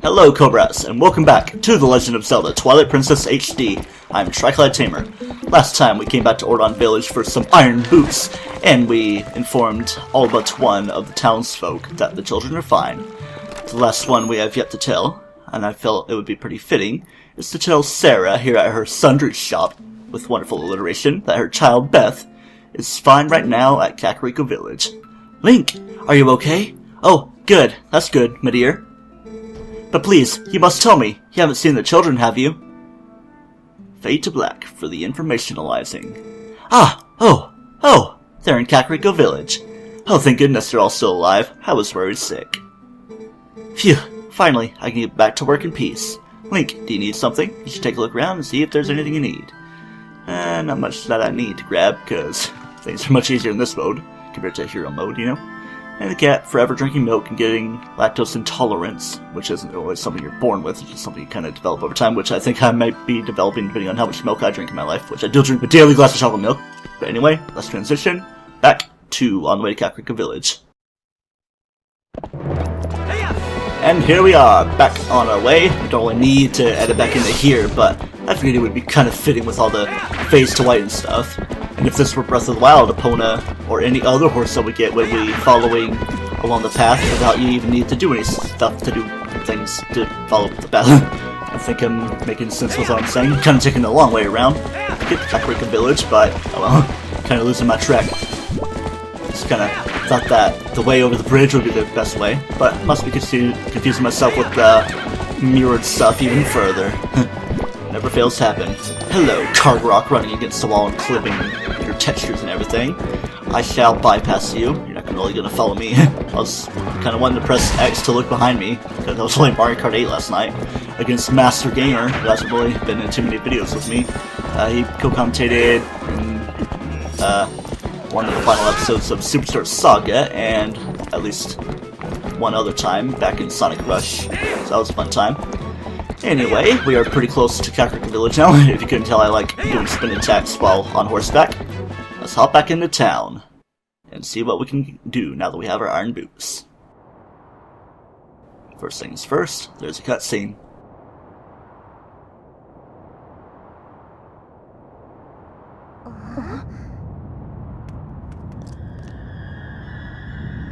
Hello Cobras, and welcome back to The Legend of Zelda Twilight Princess HD. I'm TryclydeTamer. Last time we came back to Ordon Village for some iron boots, and we informed all but one of the townsfolk that the children are fine. The last one we have yet to tell, and I felt it would be pretty fitting, is to tell Sarah here at her sundry shop, with wonderful alliteration, that her child Beth is fine right now at Kakariko Village. Link, are you okay? Oh, good. That's good, my dear. But please, you must tell me. You haven't seen the children, have you? Fade to black for the informationalizing. Oh, they're in Kakariko Village. Oh, thank goodness they're all still alive. I was worried sick. Phew, finally, I can get back to work in peace. Link, do you need something? You should take a look around and see if there's anything you need. Not much that I need to grab, because things are much easier in this mode, compared to hero mode, you know? And the cat forever drinking milk and getting lactose intolerance, which isn't always something you're born with, it's just something you kind of develop over time, which I think I might be developing depending on how much milk I drink in my life, which I do drink a daily glass of chocolate milk. But anyway, let's transition back to On the Way to Kakariko Village. And here we are, back on our way. We don't really need to edit back into here, but I figured it would be kind of fitting with all the phase to white and stuff. And if this were Breath of the Wild, Epona, or any other horse that we get when we following along the path without you even need to do any stuff to do things to follow the path. I think I'm making sense with what I'm saying. Kind of taking the long way around to get to Kakariko Village, but, oh well, kind of losing my track. Just kind of thought that the way over the bridge would be the best way, but must be confusing myself with the mirrored stuff even further. Never fails to happen. Hello, Kakariko running against the wall and clipping your textures and everything. I shall bypass you. You're not really going to follow me. I was kind of wanting to press X to look behind me, because I was playing Mario Kart 8 last night against Master Gamer, who hasn't really been in too many videos with me. He co-commentated one of the final episodes of Superstar Saga, and at least one other time back in Sonic Rush, so that was a fun time. Anyway, we are pretty close to Kakariko Village now. If you couldn't tell, I like doing spin attacks while on horseback. Let's hop back into town and see what we can do now that we have our iron boots. First things first, there's a cutscene.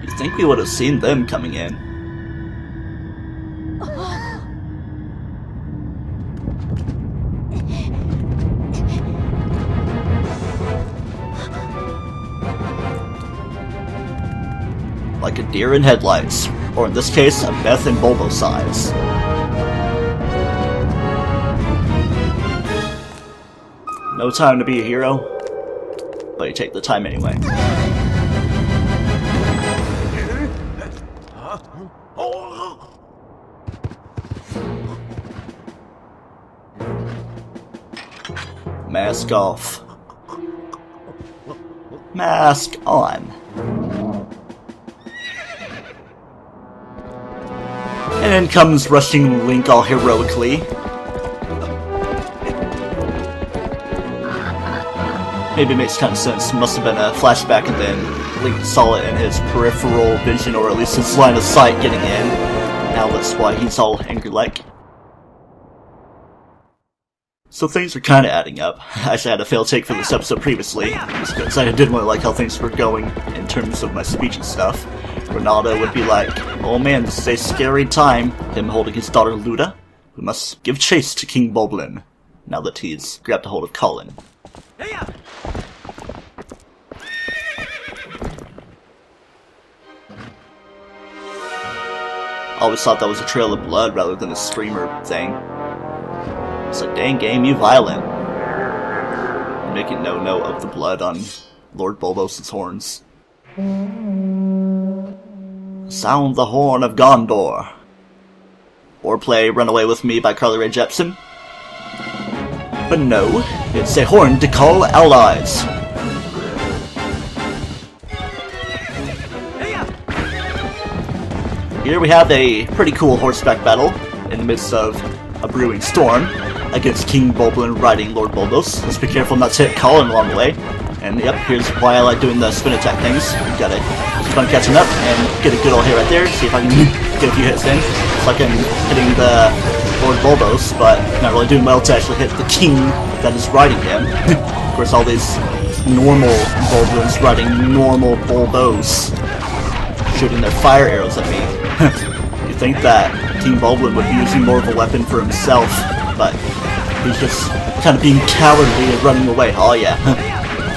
You'd think we would have seen them coming in. Like a deer in headlights, or in this case, a Beth and Bulbo size. No time to be a hero, but you take the time anyway. Mask off. Mask on. And then comes rushing Link all heroically. Maybe it makes kind of sense. Must have been a flashback and then Link saw it in his peripheral vision, or at least his line of sight getting in. Now that's why he's all angry-like. So things are kind of adding up. I actually had a fail take for this episode previously, just because I didn't really like how things were going in terms of my speech and stuff. Ronaldo would be like, oh man, this is a scary time, him holding his daughter Luda. We must give chase to King Boblin, now that he's grabbed a hold of Colin. Always thought that was a trail of blood rather than a streamer thing. It's like, dang game, you violent. Making no note of the blood on Lord Bulbo's horns. Sound the horn of Gondor. Or play Run Away With Me by Carly Rae Jepsen. But no, it's a horn to call allies. Here we have a pretty cool horseback battle in the midst of a brewing storm against King Boblin riding Lord Bulbos. Let's be careful not to hit Colin along the way. And yep, here's why I like doing the spin attack things. Gotta just fun catching up and get a good old hit right there. See if I can get a few hits in. looks like I'm hitting the Lord Bulbos, but not really doing well to actually hit the king that is riding him. Of course, all these normal Bulbos riding normal Bulbos, shooting their fire arrows at me. You'd think that King Bulblin would be using more of a weapon for himself, but he's just kind of being cowardly and running away. Oh yeah.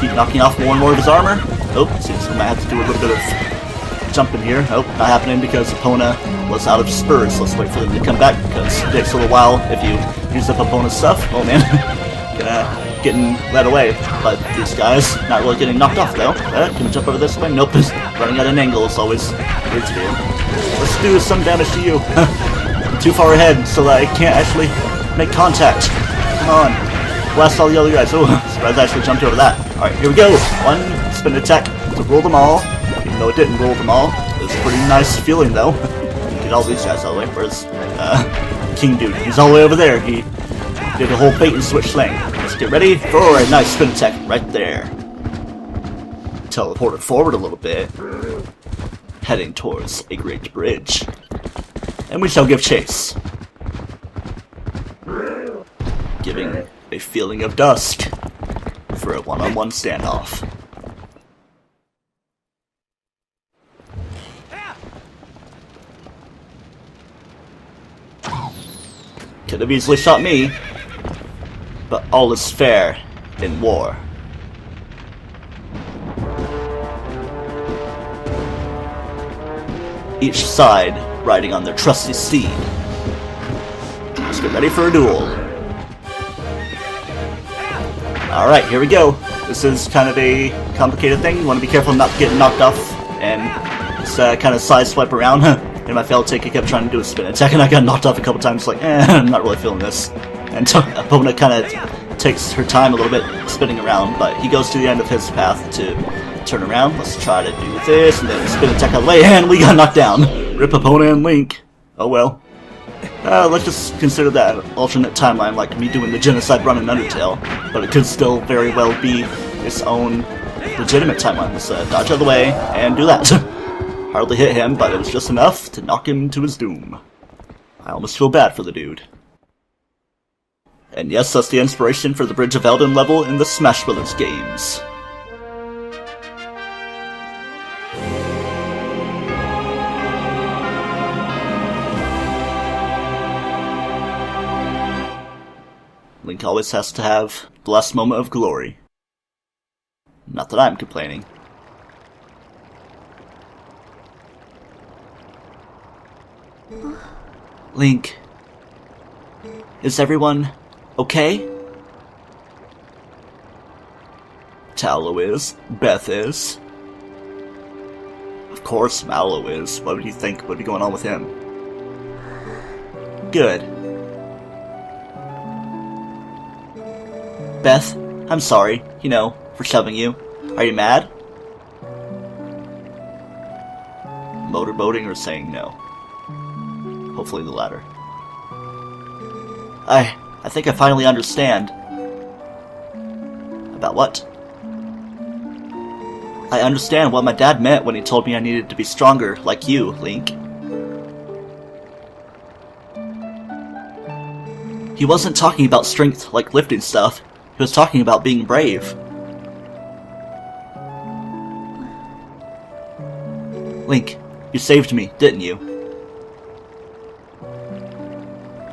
Keep knocking off more and more of his armor. Oh, seems I might have to do a little bit of jumping here. Oh, not happening because Epona was out of spurs. Let's wait for them to come back because it takes a little while if you use up Epona's stuff. Oh man. Getting led away by these guys. Not really getting knocked off though. Can we jump over this way? Nope. Running at an angle is always weird to do. Let's do some damage to you. I'm too far ahead so that I can't actually make contact. Come on. Blast all the other guys. Oh, surprised I actually jumped over that. Alright, here we go. One spin attack to roll them all. Even though it didn't roll them all. It was a pretty nice feeling though. Get all these guys out of the way. Where's King Dude? He's all the way over there. He did a whole bait and switch thing. Let's get ready for a nice spin attack right there. Teleported forward a little bit. Heading towards a great bridge. And we shall give chase. Giving a feeling of dusk for a one-on-one standoff. Could have easily shot me, but all is fair in war. Each side riding on their trusty steed. Let's get ready for a duel. Alright, here we go. This is kind of a complicated thing. You want to be careful not getting knocked off and just kind of side swipe around. In my failed take, I kept trying to do a spin attack and I got knocked off a couple times like, I'm not really feeling this. And Epona kind of takes her time a little bit spinning around, but he goes to the end of his path to turn around. Let's try to do this, and then spin attack out of the way, and we got knocked down. Rip Epona and Link. Oh well. Let's just consider that an alternate timeline, like me doing the genocide run in Undertale, but it could still very well be its own legitimate timeline. Let's dodge out of the way and do that. Hardly hit him, but it was just enough to knock him to his doom. I almost feel bad for the dude. And yes, that's the inspiration for the Bridge of Elden level in the Smash Bros. Games. Link always has to have the last moment of glory. Not that I'm complaining. Link, is everyone okay? Tallow is. Beth is. Of course Mallow is. What would you think would be going on with him? Good. Beth, I'm sorry, for shoving you. Are you mad? Motorboating or saying no? Hopefully the latter. I think I finally understand. About what? I understand what my dad meant when he told me I needed to be stronger, like you, Link. He wasn't talking about strength like lifting stuff. He was talking about being brave. Link, you saved me, didn't you?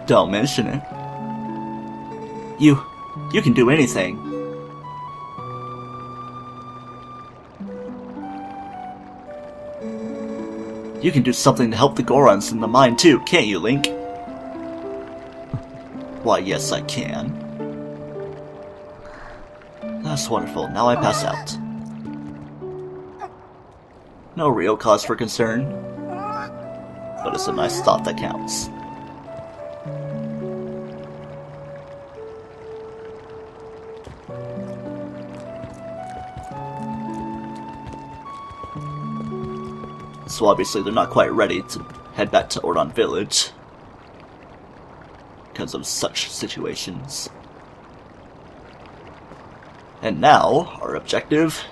Don't mention it. You can do anything. You can do something to help the Gorons in the mine too, can't you, Link? Why, yes I can. That's wonderful, now I pass out. No real cause for concern, but it's a nice thought that counts. So obviously they're not quite ready to head back to Ordon Village because of such situations. And now, our objective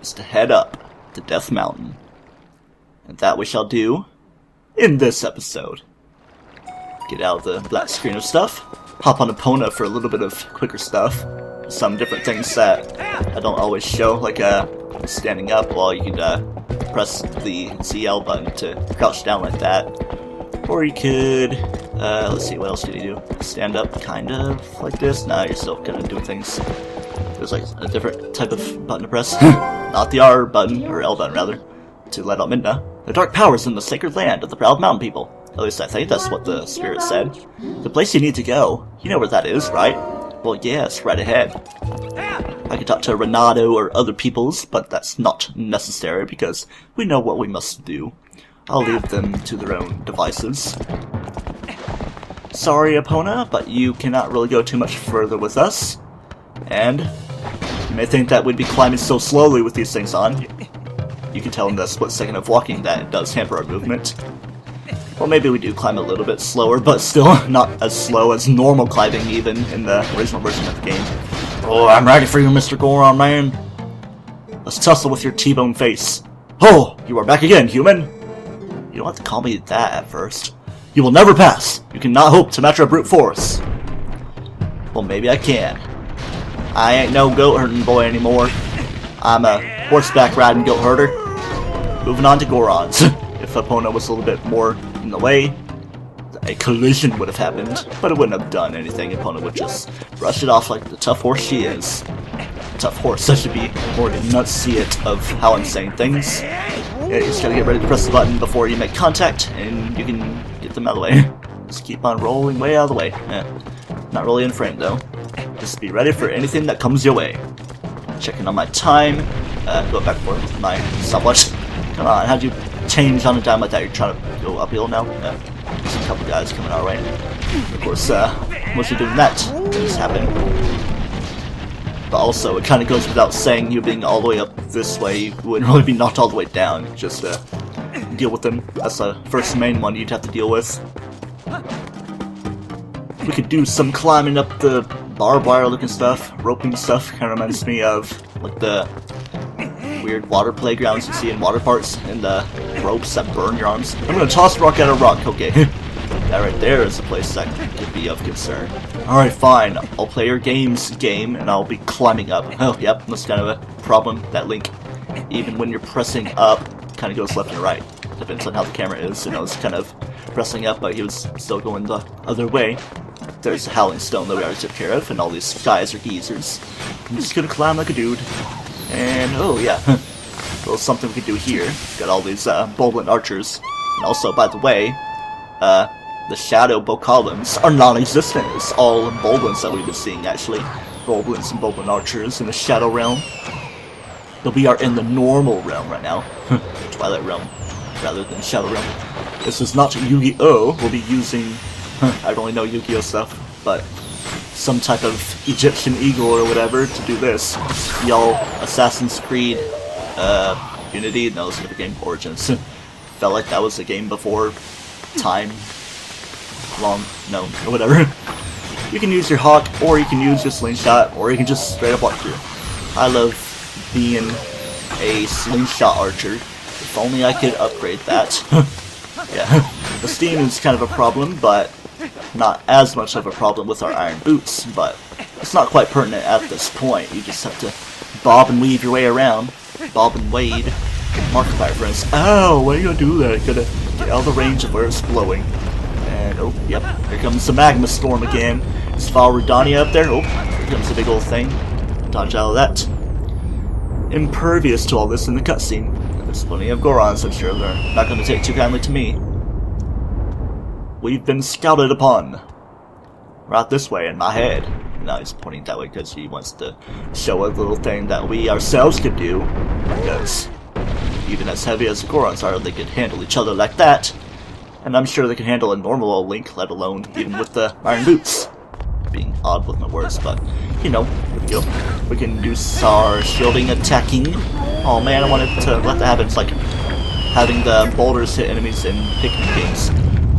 is to head up to Death Mountain. And that we shall do in this episode get out of the black screen of stuff. Hop on Epona for a little bit of quicker stuff. Some different things that I don't always show, like standing up while you can press the ZL button to crouch down like that. Or you could, let's see, what else did you do? Stand up kind of like this? Nah, you're still kind of doing things. There's like a different type of button to press. Not the R button, or L button rather, to let out Midna. The dark powers in the sacred land of the proud mountain people. At least I think that's what the spirit said. The place you need to go. You know where that is, right? Well, yes, right ahead. I could talk to Renato or other peoples, but that's not necessary because we know what we must do. I'll leave them to their own devices. Sorry, Epona, but you cannot really go too much further with us. And you may think that we'd be climbing so slowly with these things on. You can tell in the split second of walking that it does hamper our movement. Well, maybe we do climb a little bit slower, but still not as slow as normal climbing even in the original version of the game. Oh, I'm ready for you, Mr. Goron, man. Let's tussle with your T-bone face. Oh, you are back again, human. You don't have to call me that at first. You will never pass. You cannot hope to match our brute force. Well, maybe I can. I ain't no goat-herding boy anymore. I'm a horseback riding goat herder. Moving on to Gorons. If Epona was a little bit more in the way, a collision would have happened, but it wouldn't have done anything. Epona would just brush it off like the tough horse she is. Tough horse, I should be more enunciate of how I'm saying things. Yeah, you just gotta get ready to press the button before you make contact, and you can get them out of the way. Just keep on rolling way out of the way. Not really in frame though. Just be ready for anything that comes your way. Checking on my time. Go back and forth with my stopwatch. Come on, how'd you change on a dime like that? You're trying to go uphill now? There's a couple guys coming our way. Of course, once you're doing that, things happen. But also, it kind of goes without saying, you being all the way up this way, you wouldn't really be knocked all the way down. Just deal with them. That's the first main one you'd have to deal with. We could do some climbing up the barbed wire looking stuff, roping stuff. Kind of reminds me of like the weird water playgrounds you see in water parks, and the ropes that burn your arms. I'm gonna toss a rock at a rock, okay. That right there is a place that could be of concern. Alright, fine. I'll play your game, and I'll be climbing up. Oh, yep, that's kind of a problem. That Link, even when you're pressing up, kind of goes left and right. Depends on how the camera is. You know, it's kind of pressing up, but he was still going the other way. There's a Howling Stone that we already took care of, and all these guys are geezers. I'm just gonna climb like a dude. And, oh yeah, a little something we could do here. Got all these Boblin archers. And also, by the way, the shadow Bokolins are non-existent. It's all Boblins that we've been seeing, actually. Boblins and Boblin archers in the shadow realm. But we are in the normal realm right now. Twilight realm, rather than shadow realm. This is not Yu-Gi-Oh! We'll be using, I don't really know Yu-Gi-Oh! Stuff, but some type of Egyptian eagle or whatever to do this. Y'all, Assassin's Creed, Unity, no, it's a different game, Origins. Felt like that was a game before time, long, no, or whatever. You can use your hawk, or you can use your slingshot, or you can just straight up walk through. I love being a slingshot archer. If only I could upgrade that. Yeah, the steam is kind of a problem, but not as much of a problem with our iron boots, but it's not quite pertinent at this point. You just have to bob and weave your way around. Bob and wade. Markiplier, for instance. Oh, why are you gonna do that? Gotta get out of the range of where it's blowing. And, oh, yep, here comes the magma storm again. Is Valridania up there? Oh, here comes a big old thing. Dodge out of that. Impervious to all this in the cutscene. There's plenty of Gorons, I'm sure they're not gonna take too kindly to me. We've been scouted upon. Right this way in my head. Now he's pointing that way because he wants to show a little thing that we ourselves could do. Because even as heavy as the Gorons are, they could handle each other like that. And I'm sure they can handle a normal old Link, let alone even with the iron boots. Being odd with my words, but you know, we can do our shielding, attacking. Oh man, I wanted to let that happen. It's like having the boulders hit enemies in Pikmin games.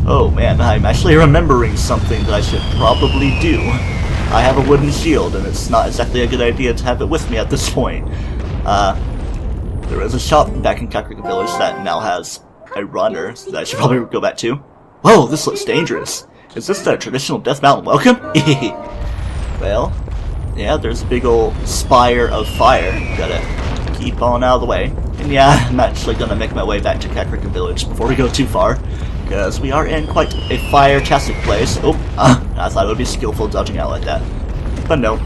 Oh man, I'm actually remembering something that I should probably do. I have a wooden shield, and it's not exactly a good idea to have it with me at this point. There is a shop back in Kakariko Village that now has a runner that I should probably go back to. Whoa, this looks dangerous. Is this the traditional Death Mountain welcome? Well, yeah, there's a big old spire of fire. Gotta keep on out of the way. And yeah, I'm actually gonna make my way back to Kakariko Village before we go too far, because we are in quite a fire-tastic place. Oh, I thought it would be skillful dodging out like that, but no.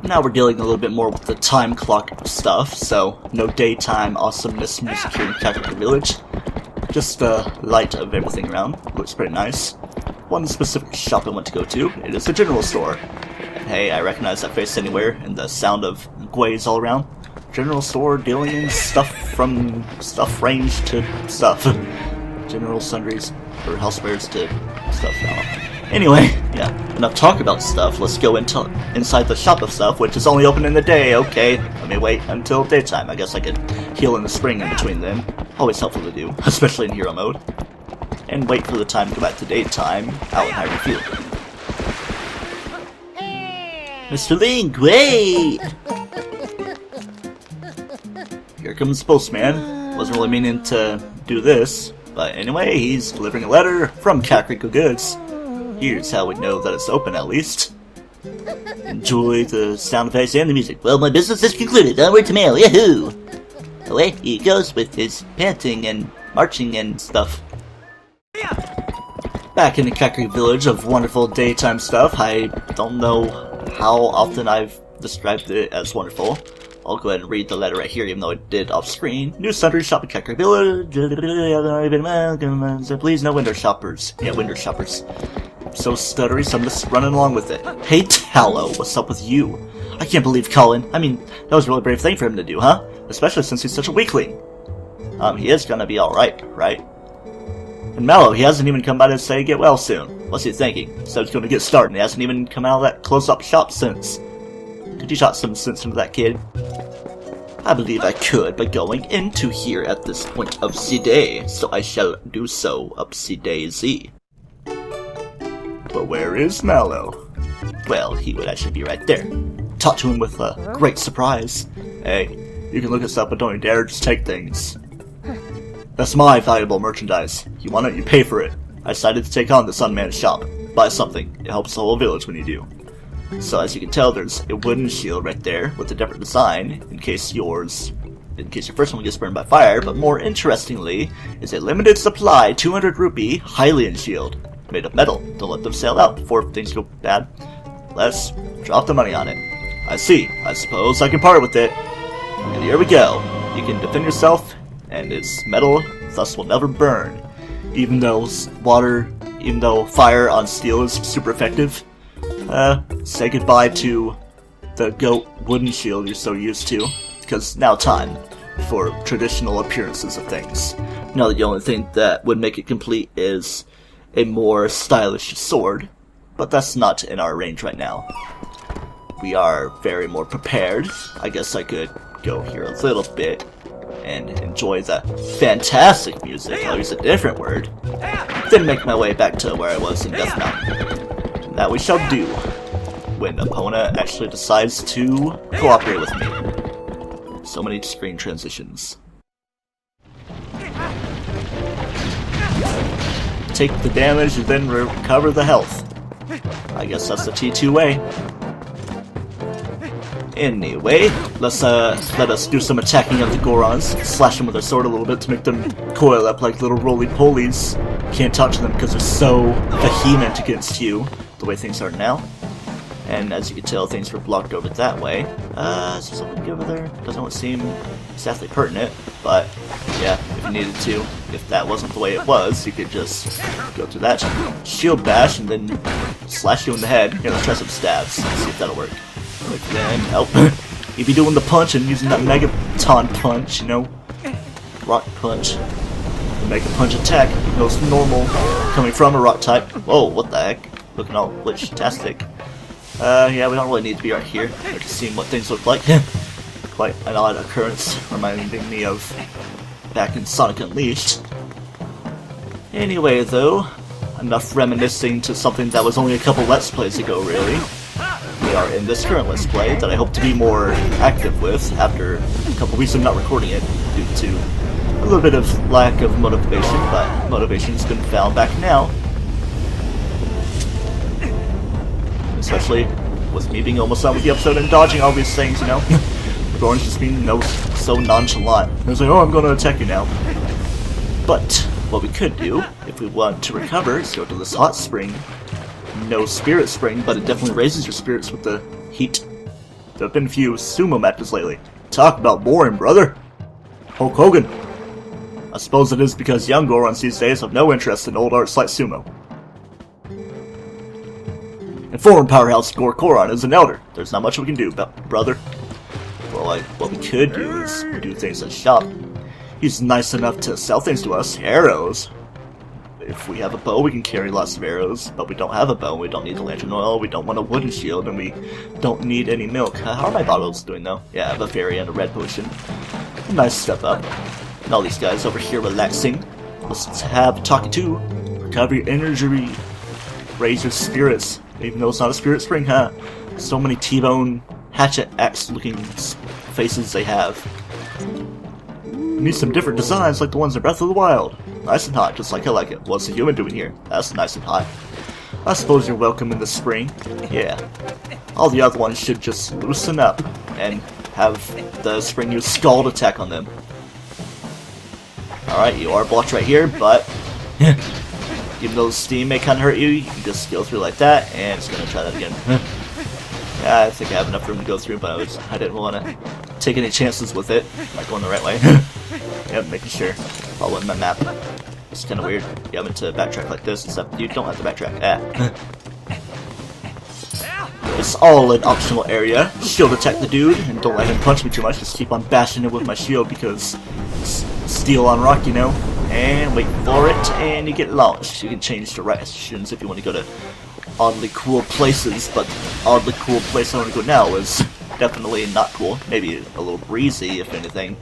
Now we're dealing a little bit more with the time clock stuff, so no daytime awesomeness music here in Kakariko Village. Just the light of everything around. Looks pretty nice. One specific shop I want to go to, it is the general store. And hey, I recognize that face anywhere, and the sound of guays all around. General store dealing in stuff from stuff range to stuff. General sundries, or housewares to stuff. Anyway, yeah, enough talk about stuff. Let's go inside the shop of stuff, which is only open in the day. Okay, let me wait until daytime. I guess I could heal in the spring in between then. Always helpful to do, especially in hero mode. And wait for the time to go back to daytime out in Hyrule Field. Mr. Ling, great! Here comes the postman. Wasn't really meaning to do this, but anyway, he's delivering a letter from Kakariko Goods. Here's how we know that it's open, at least. Enjoy the sound effects and the music. Well, my business is concluded. Onward to mail. Yahoo! Away he goes with his panting and marching and stuff. Back in the Kakariko Village of wonderful daytime stuff. I don't know how often I've described it as wonderful. I'll go ahead and read the letter right here, even though it did off screen. New sundry shop in Kakariko Village. Please, no window shoppers. Yeah, window shoppers. So stuttery, so I'm just running along with it. Hey, Tallow, what's up with you? I can't believe Colin. I mean, that was a really brave thing for him to do, huh? Especially since he's such a weakling. He is gonna be alright, right? And Mallow, he hasn't even come by to say get well soon. What's he thinking? So he's gonna get started, and he hasn't even come out of that closed-up shop since. Could you shot some sense into that kid? I believe I could by going into here at this point of the day, so I shall do so up the daisy. But where is Mallow? Well, he would actually be right there. Talk to him with a great surprise. Hey, you can look us up, but don't you dare just take things. That's my valuable merchandise. You want it, you pay for it. I decided to take on this unmanned shop. Buy something. It helps the whole village when you do. So as you can tell, there's a wooden shield right there with a different design in case your first one gets burned by fire, but more interestingly is a limited supply 200 rupee Hylian shield made of metal. Don't let them sail out before things go bad. Let's drop the money on it. I see. I suppose I can part with it. And here we go. You can defend yourself, and it's metal, thus will never burn. Even though fire on steel is super effective. Say goodbye to the goat wooden shield you're so used to, because now time for traditional appearances of things. Now the only thing that would make it complete is a more stylish sword, but that's not in our range right now. We are very more prepared. I guess I could go here a little bit and enjoy the fantastic music, I'll use a different word, then make my way back to where I was in Death Mountain. That we shall do when Epona actually decides to cooperate with me. So many screen transitions. Take the damage and then recover the health. I guess that's the T2 way. Anyway, let us do some attacking of the Gorons. Slash them with our sword a little bit to make them coil up like little roly-polies. Can't touch them because they're so vehement against you, the way things are now. And as you can tell, things were blocked over that way. Is there something over there? Doesn't seem exactly pertinent, but yeah, if you needed to. If that wasn't the way it was, you could just go through that shield bash and then slash you in the head. Here, let's try some stabs. Let's see if that'll work. Like then, you'd be doing the punch and using that Megaton punch, you know? Rock punch. The Mega Punch attack, most normal, coming from a rock type. Whoa, what the heck? Looking all glitch-tastic. Yeah, we don't really need to be right here. We're just seeing what things look like. Quite an odd occurrence, reminding me of back in Sonic Unleashed. Anyway, though, enough reminiscing to something that was only a couple Let's Plays ago, really. We are in this current Let's Play that I hope to be more active with after a couple weeks of not recording it due to a little bit of lack of motivation, but motivation's been found back now. Especially with me being almost done with the episode and dodging all these things, you know? Gore's just being so nonchalant. It's like, oh, I'm gonna attack you now. But what we could do, if we want to recover, is go to this hot spring. No spirit spring, but it definitely raises your spirits with the heat. There have been a few sumo matches lately. Talk about boring, brother. Hulk Hogan. I suppose it is because young Gorons these days have no interest in old arts like sumo. And former powerhouse Gore Koron is an elder. There's not much we can do, brother. Well, what we could do is do things at shop. He's nice enough to sell things to us. Arrows. If we have a bow, we can carry lots of arrows, but we don't have a bow, we don't need the lantern oil, we don't want a wooden shield, and we don't need any milk. How are my bottles doing, though? Yeah, I have a fairy and a red potion. Nice step up. And all these guys over here relaxing. Let's have talking to. Recover your energy. Raise your spirits. Even though it's not a spirit spring, huh? So many T-bone hatchet axe looking faces they have. Need some different designs like the ones in Breath of the Wild. Nice and hot, just like I like it. What's the human doing here? That's nice and hot. I suppose you're welcome in the spring. Yeah. All the other ones should just loosen up and have the spring use Scald attack on them. Alright, you are blocked right here, but even though the steam may kind of hurt you, you can just go through like that, and it's going to try that again. Yeah, I think I have enough room to go through, but I didn't want to take any chances with it. Like going the right way. Yep, making sure. Following my map. It's kind of weird. You having to backtrack like this, except you don't have to backtrack. It's all an optional area. Shield attack the dude, and don't let him punch me too much. Just keep on bashing him with my shield because steel on rock, you know. And wait for it, and you get launched. You can change directions if you want to go to oddly cool places, but the oddly cool place I want to go now is definitely not cool. Maybe a little breezy, if anything,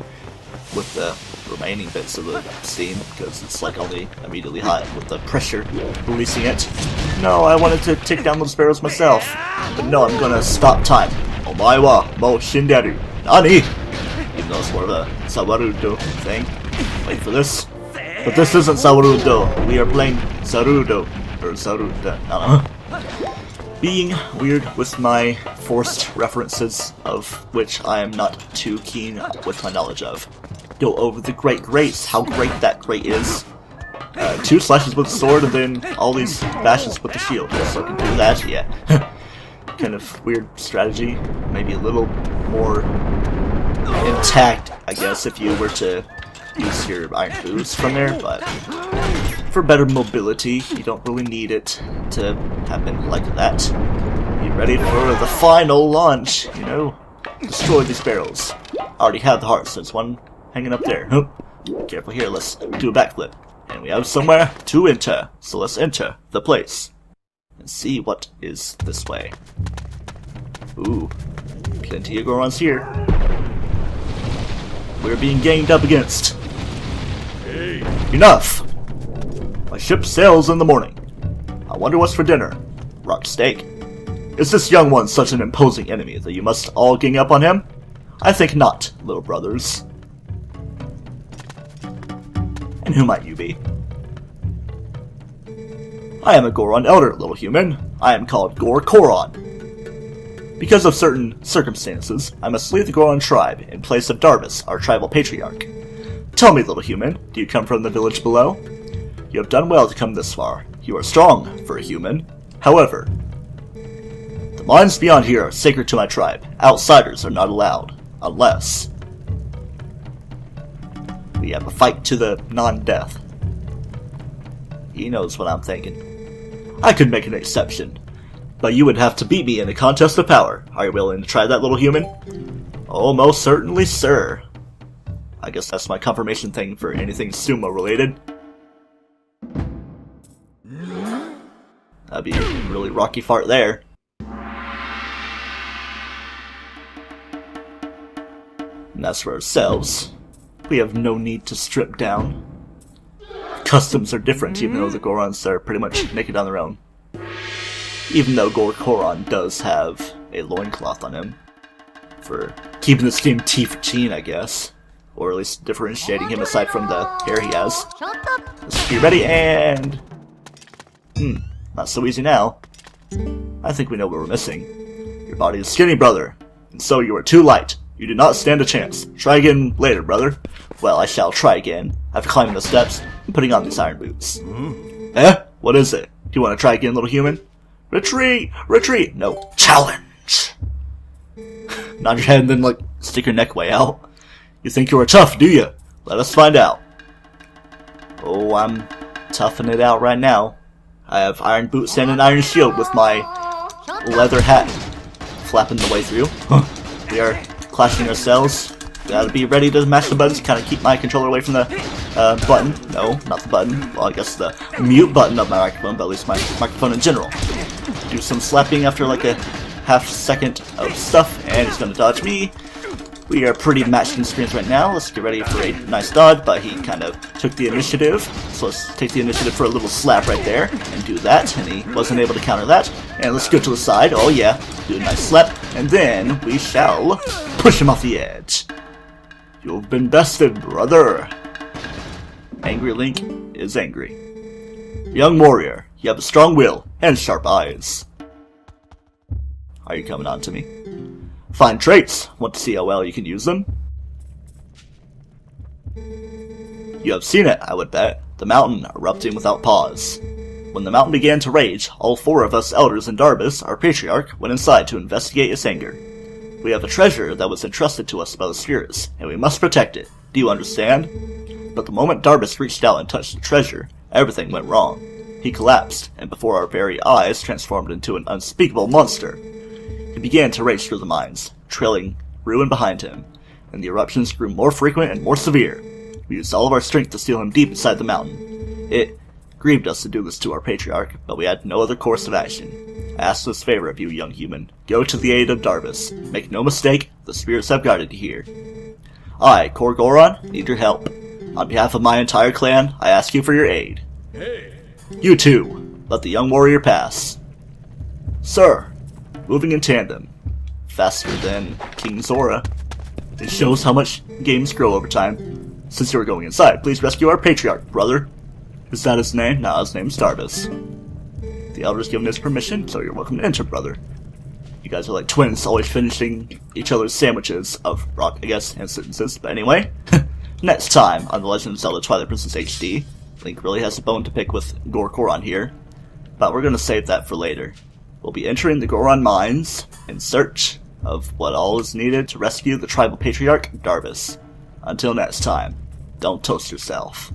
with the remaining bits of the steam, because it's like only immediately hot with the pressure releasing it. No, I wanted to take down those sparrows myself, but no, I'm gonna stop time. Omae wa mou shinderu. Nani? Even though it's more of a Sawarudo thing. Wait for this. But this isn't Sawarudo. We are playing Sarudo. Or Saruda. I don't know. Being weird with my forced references, of which I am not too keen with my knowledge of. Go over the great grace, how great that great is. 2 slashes with the sword and then all these bashes with the shield. So I can do that, yeah. Kind of weird strategy. Maybe a little more intact, I guess, if you were to use your iron boots from there, but for better mobility, you don't really need it to happen like that. Be ready for the final launch, you know? Destroy these barrels. I already have the heart, so there's one hanging up there. Careful here, let's do a backflip. And we have somewhere to enter, so let's enter the place. And see what is this way. Ooh, plenty of Gorons here. We're being ganged up against. Hey. Enough! My ship sails in the morning. I wonder what's for dinner. Rock steak. Is this young one such an imposing enemy that you must all gang up on him? I think not, little brothers. And who might you be? I am a Goron elder, little human. I am called Gore Koron. Because of certain circumstances, I must leave the Goron tribe in place of Darvis, our tribal patriarch. Tell me, little human, do you come from the village below? You have done well to come this far. You are strong for a human. However, the mines beyond here are sacred to my tribe. Outsiders are not allowed, unless we have a fight to the non-death. He knows what I'm thinking. I could make an exception, but you would have to beat me in a contest of power. Are you willing to try that, little human? Oh, most certainly, sir. I guess that's my confirmation thing for anything sumo related. That'd be a really rocky fart there. And as for ourselves, we have no need to strip down. Customs are different, even though the Gorons are pretty much naked on their own. Even though Gore Koron does have a loincloth on him. For keeping the steam T14, I guess. Or at least differentiating him aside from the hair he has. Let's be ready and... not so easy now. I think we know what we're missing. Your body is skinny, brother, and so you are too light. You do not stand a chance. Try again later, brother. Well, I shall try again. After climbing the steps and putting on these iron boots. Eh? What is it? Do you want to try again, little human? Retreat! Retreat! No. Challenge! Nod your head and then, like, stick your neck way out. You think you are tough, do you? Let us find out. Oh, I'm toughing it out right now. I have iron boots and an iron shield with my leather hat flapping the way through. We are clashing ourselves. Gotta be ready to mash the buttons, kind of keep my controller away from the button. No, not the button. Well, I guess the mute button of my microphone, but at least my microphone in general. Do some slapping after like a half second of stuff, and he's gonna dodge me. We are pretty matched in screens right now. Let's get ready for a nice dodge, but he kind of took the initiative. So let's take the initiative for a little slap right there, and do that, and he wasn't able to counter that. And let's go to the side. Oh yeah, do a nice slap, and then we shall push him off the edge. You've been bested, brother. Angry Link is angry. Young warrior, you have a strong will and sharp eyes. Are you coming on to me? Fine traits. Want to see how well you can use them? You have seen it, I would bet. The mountain erupting without pause. When the mountain began to rage, all 4 of us elders in Darbus, our patriarch, went inside to investigate its anger. We have a treasure that was entrusted to us by the spirits, and we must protect it. Do you understand? But the moment Darbus reached out and touched the treasure, everything went wrong. He collapsed, and before our very eyes transformed into an unspeakable monster. He began to rage through the mines, trailing ruin behind him, and the eruptions grew more frequent and more severe. We used all of our strength to steal him deep inside the mountain. It grieved us to do this to our patriarch, but we had no other course of action. I ask this favor of you, young human. Go to the aid of Darbus. Make no mistake, the spirits have guided you here. I, Gore, need your help. On behalf of my entire clan, I ask you for your aid. Hey. You too. Let the young warrior pass. Sir, moving in tandem. Faster than King Zora. It shows how much games grow over time. Since you are going inside, please rescue our patriarch, brother. Is that his name? Nah, his name's Darbus. The elder's given his permission, so you're welcome to enter, brother. You guys are like twins, always finishing each other's sandwiches of rock, I guess, and sentences. But anyway, next time on The Legend of Zelda Twilight Princess HD, Link really has a bone to pick with Gore here, but we're gonna save that for later. We'll be entering the Goron mines in search of what all is needed to rescue the tribal patriarch, Darbus. Until next time, don't toast yourself.